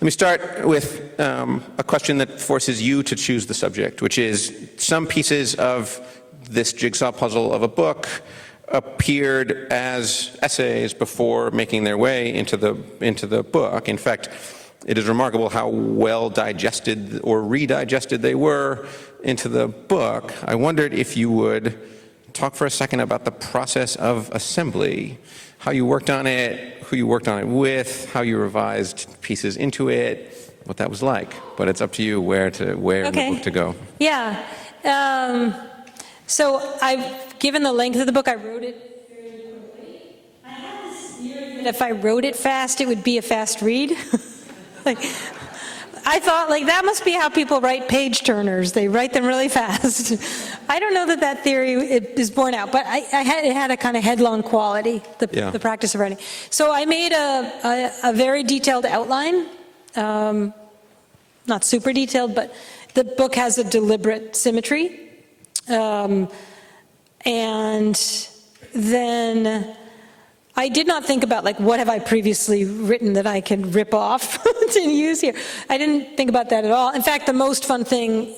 Let me start with a question that forces you to choose the subject, which is some pieces of this jigsaw puzzle of a book appeared as essays before making their way into the book. In fact, it is remarkable how well digested or redigested they were into the book. I wondered if you would talk for a second about the process of assembly, how you worked on it, who you worked on it with, how you revised pieces into it, what that was like. But it's up to you where in the book to go. Yeah. So I've given the length of the book. I wrote it very quickly. I had this theory that if I wrote it fast, it would be a fast read. I thought, that must be how people write page turners. They write them really fast. I don't know that theory is borne out, but it had a kind of headlong quality, the practice of writing. So I made a very detailed outline, not super detailed, but the book has a deliberate symmetry. And then I did not think about what have I previously written that I can rip off to use here. I didn't think about that at all. In fact, the most fun thing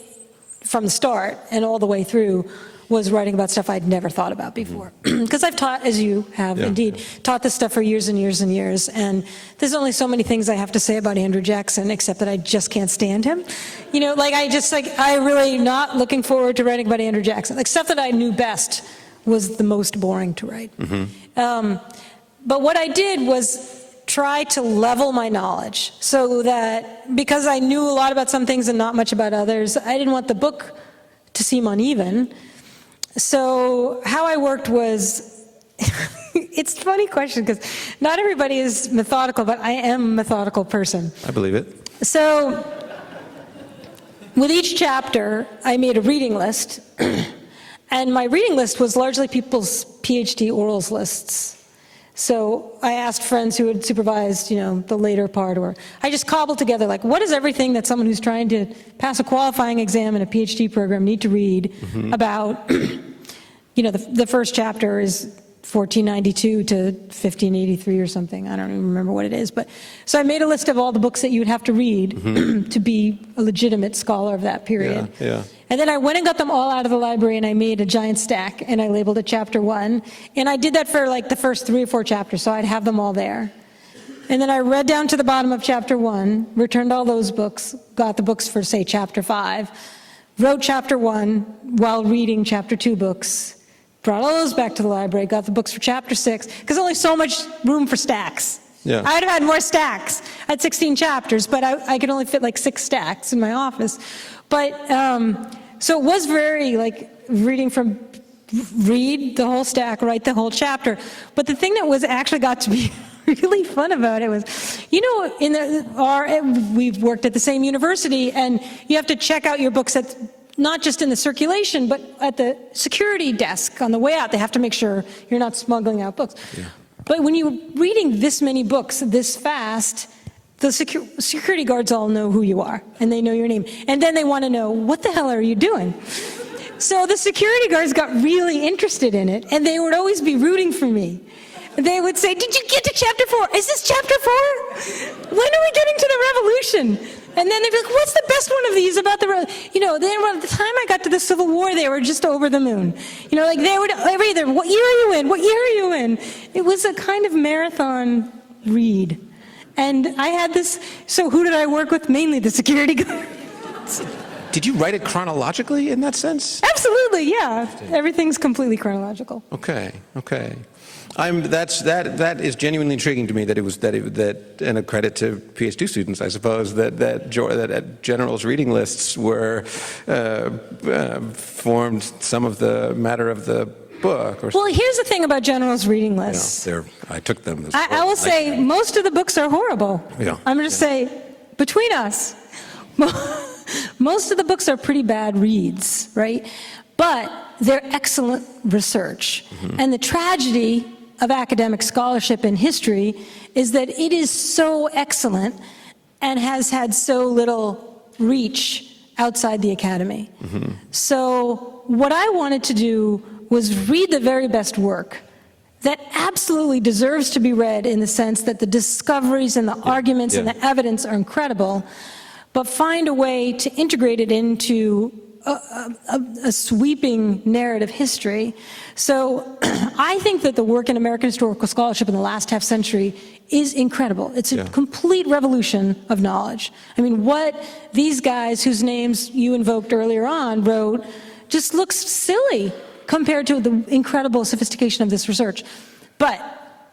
from the start and all the way through was writing about stuff I'd never thought about before. Because I've taught, as you have indeed, taught this stuff for years and years and years. And there's only so many things I have to say about Andrew Jackson, except that I just can't stand him. I really not looking forward to writing about Andrew Jackson. Stuff that I knew best was the most boring to write. But what I did was try to level my knowledge so that, because I knew a lot about some things and not much about others, I didn't want the book to seem uneven. So how I worked was, it's a funny question because not everybody is methodical, but I am a methodical person. I believe it. So with each chapter, I made a reading list. And my reading list was largely people's PhD orals lists. So I asked friends who had supervised, the later part, or I just cobbled together, what is everything that someone who's trying to pass a qualifying exam in a PhD program need to read about, the first chapter is 1492 to 1583 or something. I don't even remember what it is. But so I made a list of all the books that you would have to read to be a legitimate scholar of that period. Yeah. And then I went and got them all out of the library and I made a giant stack and I labeled it chapter 1. And I did that for the first 3 or 4 chapters, so I'd have them all there. And then I read down to the bottom of chapter 1, returned all those books, got the books for, say, chapter 5, wrote chapter 1 while reading chapter 2 books, brought all those back to the library, got the books for chapter 6, because only so much room for stacks. Yeah. I'd have had more stacks. I had 16 chapters, but I could only fit 6 stacks in my office. But, so it was very, read the whole stack, write the whole chapter. But the thing that actually got to be really fun about it was, we've worked at the same university, and you have to check out your books not just in the circulation, but at the security desk on the way out. They have to make sure you're not smuggling out books. Yeah. But when you're reading this many books this fast, the security guards all know who you are, and they know your name. And then they want to know, what the hell are you doing? So the security guards got really interested in it, and they would always be rooting for me. They would say, did you get to chapter 4? Is this chapter 4? When are we getting to the revolution? And then they'd be like, what's the best one of these about the, then by the time I got to the Civil War, they were just over the moon. They would either, what year are you in? What year are you in? It was a kind of marathon read. And I had this, so who did I work with? Mainly the security guards. Did you write it chronologically in that sense? Absolutely, yeah. Everything's completely chronological. Okay. That is genuinely intriguing to me. And a credit to PhD students, I suppose, that generals' reading lists were formed some of the matter of the book. Well, here's the thing about generals' reading lists. I took them. I will say most of the books are horrible. Yeah. I'm going to say, between us, most of the books are pretty bad reads, right? But they're excellent research. And the tragedy of academic scholarship in history is that it is so excellent and has had so little reach outside the academy. So what I wanted to do was read the very best work that absolutely deserves to be read in the sense that the discoveries and the arguments and the evidence are incredible, but find a way to integrate it into a sweeping narrative history. So I think that the work in American historical scholarship in the last half century is incredible. It's a complete revolution of knowledge. I mean, what these guys whose names you invoked earlier on wrote just looks silly compared to the incredible sophistication of this research. But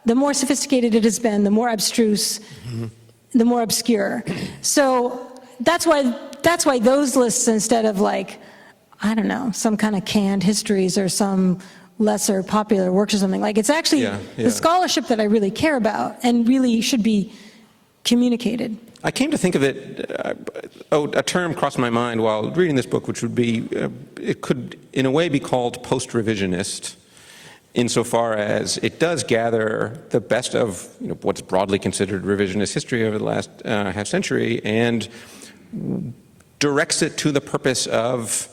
the more sophisticated it has been, the more abstruse, the more obscure. So that's why those lists, instead of like, I don't know, some kind of canned histories or some lesser popular works or something, like it's actually the scholarship that I really care about and really should be communicated. I came to think of it, a term crossed my mind while reading this book, which would be, it could in a way be called post-revisionist, insofar as it does gather the best of what's broadly considered revisionist history over the last half century and directs it to the purpose of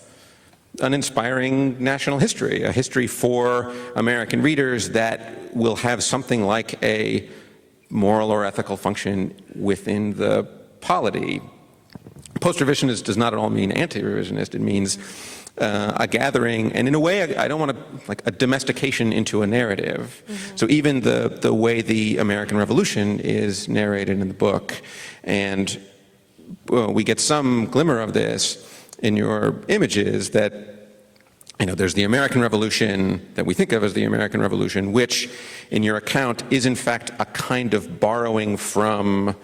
an inspiring national history, a history for American readers that will have something like a moral or ethical function within the polity. Post-revisionist does not at all mean anti-revisionist. It means a gathering, and in a way, I don't want to, like a domestication into a narrative. So even the way the American Revolution is narrated in the book, and we get some glimmer of this in your images that, there's the American Revolution that we think of as the American Revolution, which in your account is in fact a kind of borrowing from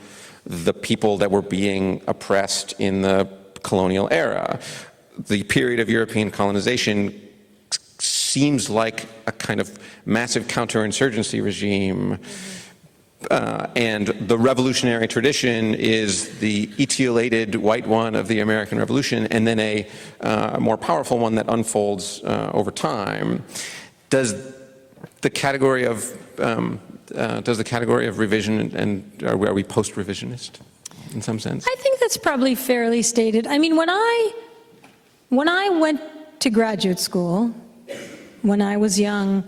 the people that were being oppressed in the colonial era. The period of European colonization seems like a kind of massive counterinsurgency regime. And the revolutionary tradition is the etiolated white one of the American Revolution, and then a more powerful one that unfolds over time. Does the category of revision and are we post-revisionist in some sense? I think that's probably fairly stated. I mean, when I went to graduate school, when I was young,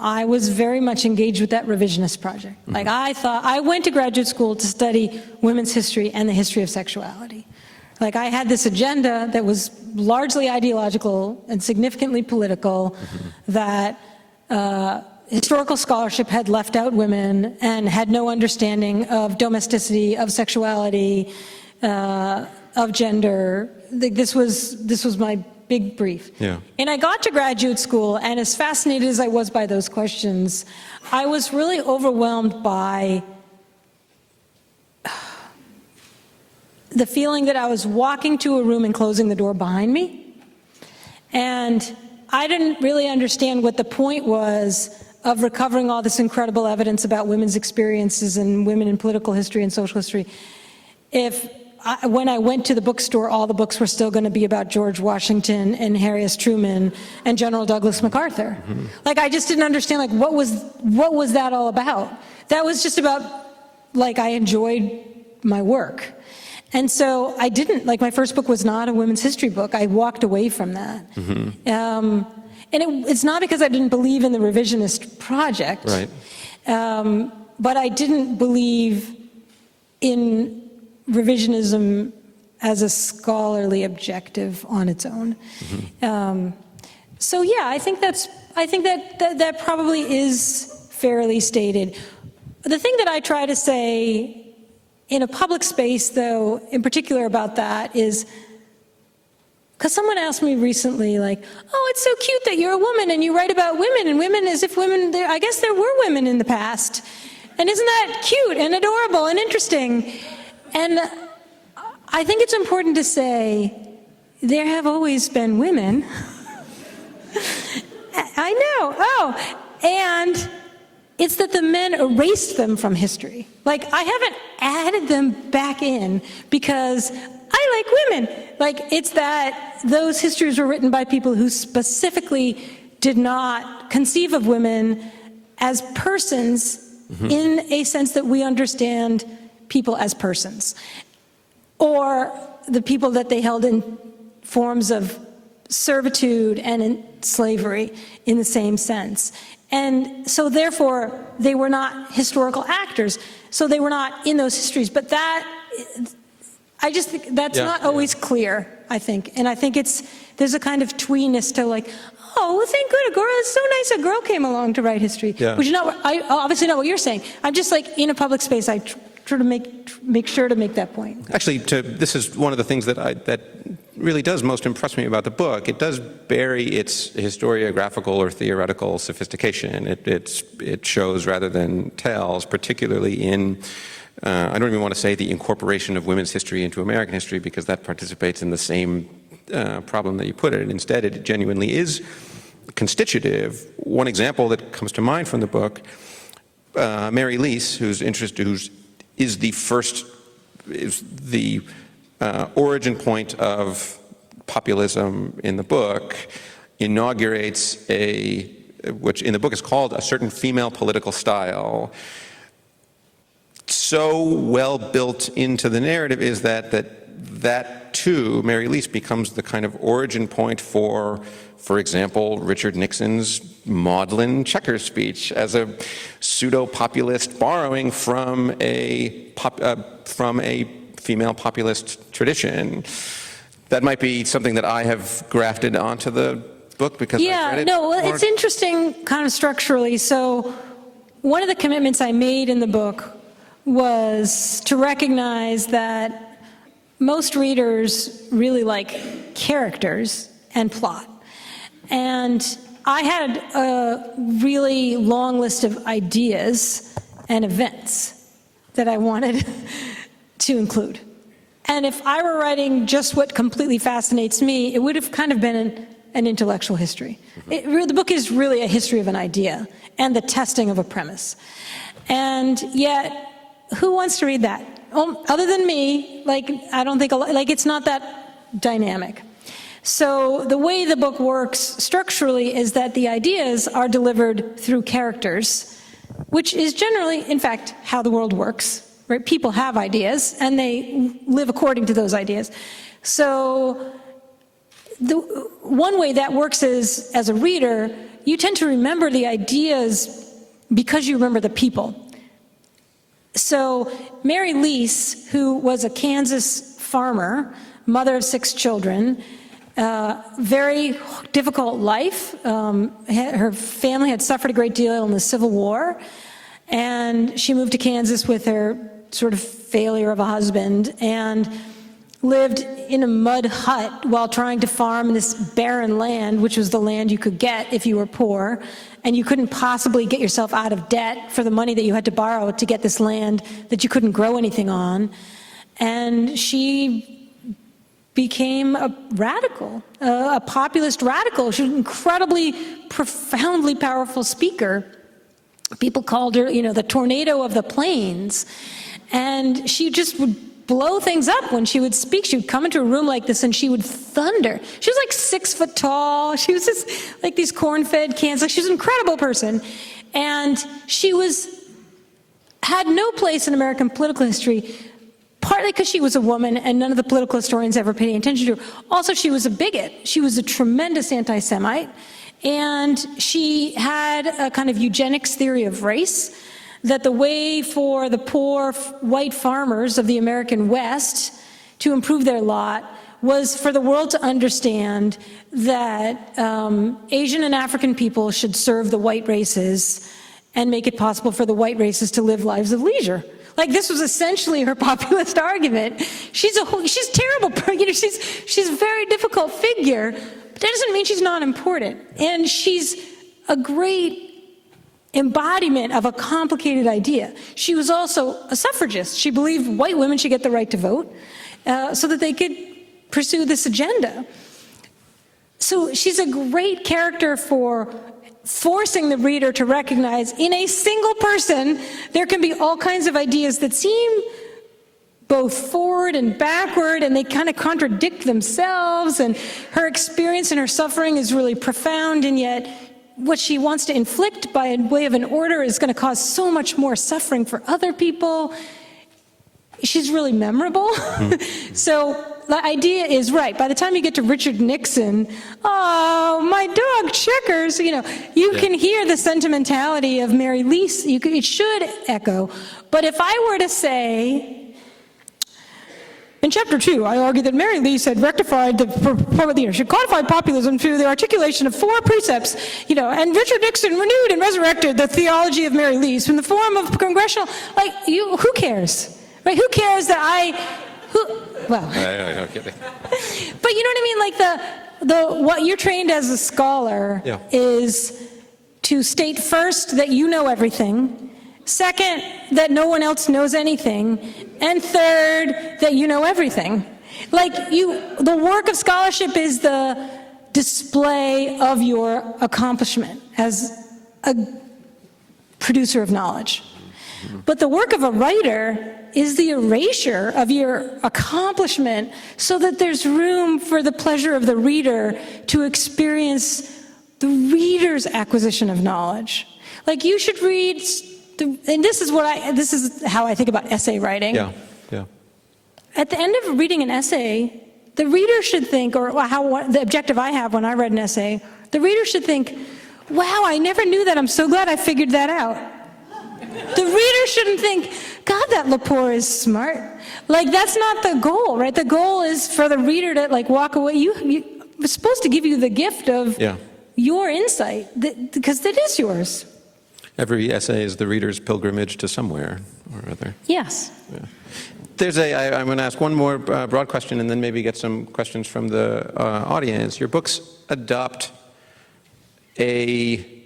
I was very much engaged with that revisionist project. Like I went to graduate school to study women's history and the history of sexuality. Like I had this agenda that was largely ideological and significantly political, that historical scholarship had left out women and had no understanding of domesticity, of sexuality, of gender. This was my big brief. And I got to graduate school, and as fascinated as I was by those questions, I was really overwhelmed by the feeling that I was walking to a room and closing the door behind me. And I didn't really understand what the point was of recovering all this incredible evidence about women's experiences and women in political history and social history when I went to the bookstore, all the books were still going to be about George Washington and Harry S. Truman and General Douglas MacArthur. Like, I just didn't understand, like, what was that all about? That was just about, like, I enjoyed my work. And so I didn't, like, my first book was not a women's history book. I walked away from that. And it's not because I didn't believe in the revisionist project, but I didn't believe in revisionism as a scholarly objective on its own. So yeah, I think that probably is fairly stated. The thing that I try to say in a public space, though, in particular about that is, because someone asked me recently, like, oh, it's so cute that you're a woman and you write about women, and women as if women, I guess there were women in the past. And isn't that cute and adorable and interesting? And I think it's important to say there have always been women. I know, and it's that the men erased them from history. Like, I haven't added them back in because I like women. Like, it's that those histories were written by people who specifically did not conceive of women as persons in a sense that we understand people as persons, or the people that they held in forms of servitude and in slavery in the same sense. And so therefore, they were not historical actors. So they were not in those histories. But that, I just think that's not always clear, I think. And I think there's a kind of tweeness to like, oh, well, thank goodness, girl, it's so nice a girl came along to write history. Yeah. Which is not, obviously not what you're saying. I'm just like, in a public space, I try to make sure to make that point. Actually, this is one of the things that really does most impress me about the book. It does bury its historiographical or theoretical sophistication. It shows rather than tells, particularly in, I don't even want to say the incorporation of women's history into American history, because that participates in the same problem that you put it. Instead, it genuinely is constitutive. One example that comes to mind from the book, Mary Lease, who's the origin point of populism in the book, inaugurates which in the book is called a certain female political style. So well built into the narrative is that too, Mary Lease becomes the kind of origin point for example, Richard Nixon's maudlin checkers speech as a pseudo-populist borrowing from a female populist tradition. That might be something that I have grafted onto the book because I read it. No, well, it's interesting kind of structurally. So one of the commitments I made in the book was to recognize that most readers really like characters and plot. And I had a really long list of ideas and events that I wanted to include. And if I were writing just what completely fascinates me, it would have kind of been an intellectual history. The book is really a history of an idea and the testing of a premise. And yet, who wants to read that? Other than me, I don't think, it's not that dynamic. So the way the book works structurally is that the ideas are delivered through characters, which is generally, in fact, how the world works. Right? People have ideas, and they live according to those ideas. So the one way that works is, as a reader, you tend to remember the ideas because you remember the people. So Mary Lease, who was a Kansas farmer, mother of 6 children, very difficult life. Her family had suffered a great deal in the Civil War, and she moved to Kansas with her sort of failure of a husband and lived in a mud hut while trying to farm in this barren land, which was the land you could get if you were poor, and you couldn't possibly get yourself out of debt for the money that you had to borrow to get this land that you couldn't grow anything on. And she became a radical, a populist radical. She was an incredibly, profoundly powerful speaker. People called her, the tornado of the plains. And she just would blow things up when she would speak. She would come into a room like this and she would thunder. She was like 6 foot tall. She was just like these corn-fed cans. She was an incredible person. And she had no place in American political history, partly because she was a woman and none of the political historians ever paid any attention to her. Also, she was a bigot. She was a tremendous anti-Semite. And she had a kind of eugenics theory of race, that the way for the poor white farmers of the American West to improve their lot was for the world to understand that Asian and African people should serve the white races and make it possible for the white races to live lives of leisure. This was essentially her populist argument. She's terrible. She's a very difficult figure, but that doesn't mean she's not important. And she's a great embodiment of a complicated idea. She was also a suffragist. She believed white women should get the right to vote so that they could pursue this agenda. So she's a great character for forcing the reader to recognize in a single person there can be all kinds of ideas that seem both forward and backward, and they kind of contradict themselves, and her experience and her suffering is really profound, and yet what she wants to inflict by way of an order is going to cause so much more suffering for other people. She's really memorable. So the idea is, right, by the time you get to Richard Nixon, oh, my dog Checkers, you can hear the sentimentality of Mary Lee. It should echo. But if I were to say, in Chapter 2, I argue that Mary Lee had rectified she codified populism through the articulation of 4 precepts, and Richard Nixon renewed and resurrected the theology of Mary Lee in the form of congressional, who cares? Right? Who cares that well. No kidding. But you know what I mean? What you're trained as a scholar is to state first that you know everything, second, that no one else knows anything, and third, that you know everything. The work of scholarship is the display of your accomplishment as a producer of knowledge. But the work of a writer is the erasure of your accomplishment so that there's room for the pleasure of the reader to experience the reader's acquisition of knowledge. You should read, and this is how I think about essay writing. Yeah. At the end of reading an essay, the reader should think, or the objective I have when I read an essay, the reader should think, wow, I never knew that, I'm so glad I figured that out. The reader shouldn't think, God, that Lepore is smart. That's not the goal, right? The goal is for the reader to walk away. We're supposed to give you the gift of your insight, because it is yours. Every essay is the reader's pilgrimage to somewhere or other. Yes. Yeah. I'm going to ask one more broad question and then maybe get some questions from the audience. Your books adopt a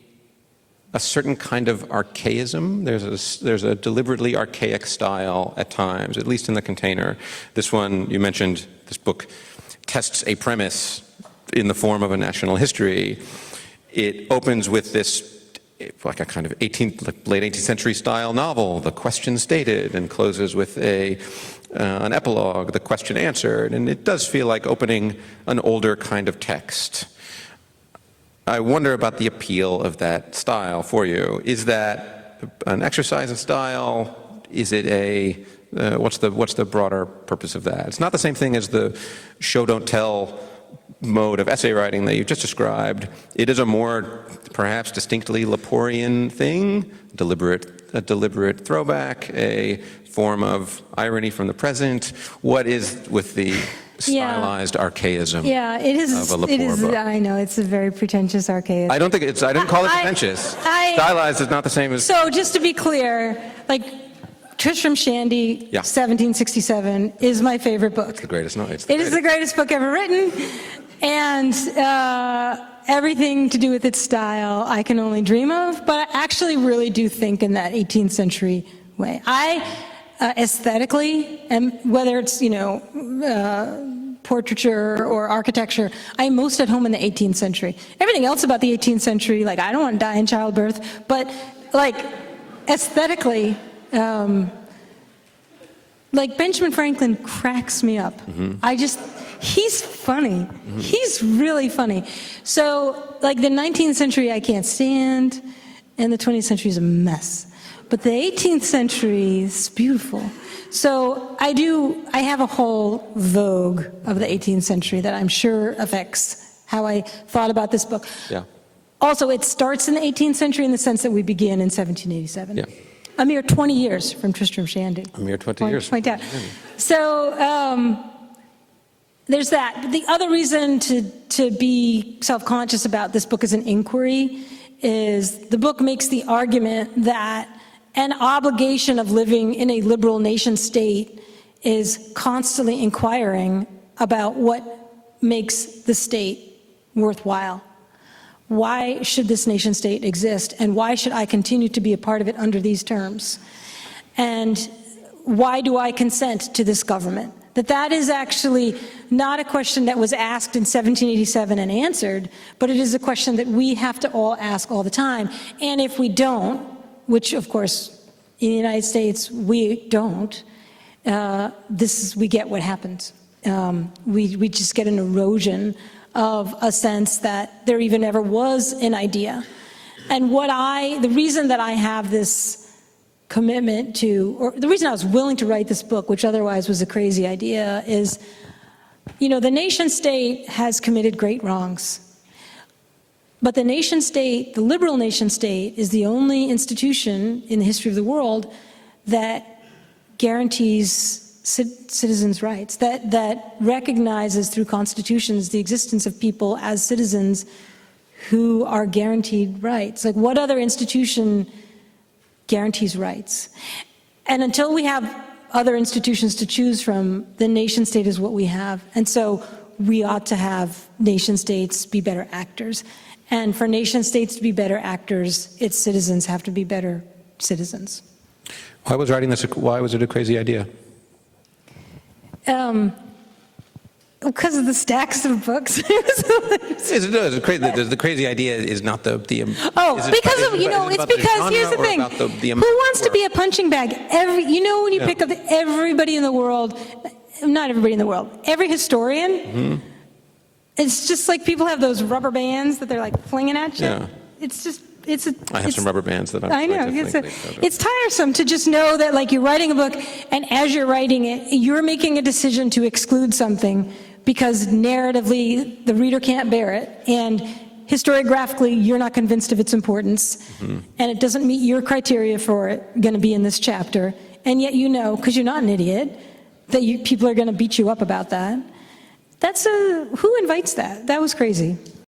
certain kind of archaism. There's a deliberately archaic style at times, at least in the container. This one, you mentioned, this book tests a premise in the form of a national history. It opens with this, a kind of late 18th century style novel, the question stated, and closes with an epilogue, the question answered. And it does feel like opening an older kind of text. I wonder about the appeal of that style for you. Is that an exercise in style? Is it what's the broader purpose of that? It's not the same thing as the show don't tell mode of essay writing that you just described. It is a more perhaps distinctly Leporean thing, a deliberate throwback, a form of irony from the present. What is with the stylized archaism of a Lepore book? I know, it's a very pretentious archaism. I didn't call it pretentious. Stylized is not the same as... So just to be clear, Tristram Shandy, 1767, is my favorite book. It's the greatest. It is the greatest book ever written, and everything to do with its style I can only dream of, but I actually really do think in that 18th century way. Aesthetically, and whether it's, portraiture or architecture, I'm most at home in the 18th century. Everything else about the 18th century, I don't want to die in childbirth, but, aesthetically, Benjamin Franklin cracks me up. Mm-hmm. He's funny. Mm-hmm. He's really funny. So, the 19th century I can't stand, and the 20th century is a mess. But the 18th century is beautiful. So I have a whole vogue of the 18th century that I'm sure affects how I thought about this book. Yeah. Also, it starts in the 18th century in the sense that we begin in 1787. Yeah. A mere 20 years from Tristram Shandy. A mere 20 years. Point out. So there's that. But the other reason to be self-conscious about this book as an inquiry is the book makes the argument that an obligation of living in a liberal nation state is constantly inquiring about what makes the state worthwhile. Why should this nation state exist, and why should I continue to be a part of it under these terms? And why do I consent to this government? That is actually not a question that was asked in 1787 and answered, but it is a question that we have to all ask all the time. And if we don't, which of course in the United States we don't, we get what happens. We just get an erosion of a sense that there even ever was an idea. And the reason that I have this commitment to, or the reason I was willing to write this book, which otherwise was a crazy idea, is You know, the nation state has committed great wrongs. But the nation state, the liberal nation state, is the only institution in the history of the world that guarantees citizens' rights, that recognizes through constitutions the existence of people as citizens who are guaranteed rights. Like, what other institution guarantees rights? And until we have other institutions to choose from, the nation state is what we have. And so we ought to have nation states be better actors. And for nation states to be better actors, its citizens have to be better citizens. Why was it a crazy idea? Because of the stacks of books. The crazy idea is not the it's because here's the thing. Who wants to be a punching bag? When you pick up everybody in the world, not everybody in the world, every historian, it's just like people have those rubber bands that they're like flinging at you. Yeah. I have some rubber bands that I know. It's tiresome to just know that, like, you're writing a book, and as you're writing it, you're making a decision to exclude something because narratively the reader can't bear it, and historiographically you're not convinced of its importance, and it doesn't meet your criteria for it going to be in this chapter, and yet you know, because you're not an idiot, that people are going to beat you up about that. Who invites that? That was crazy.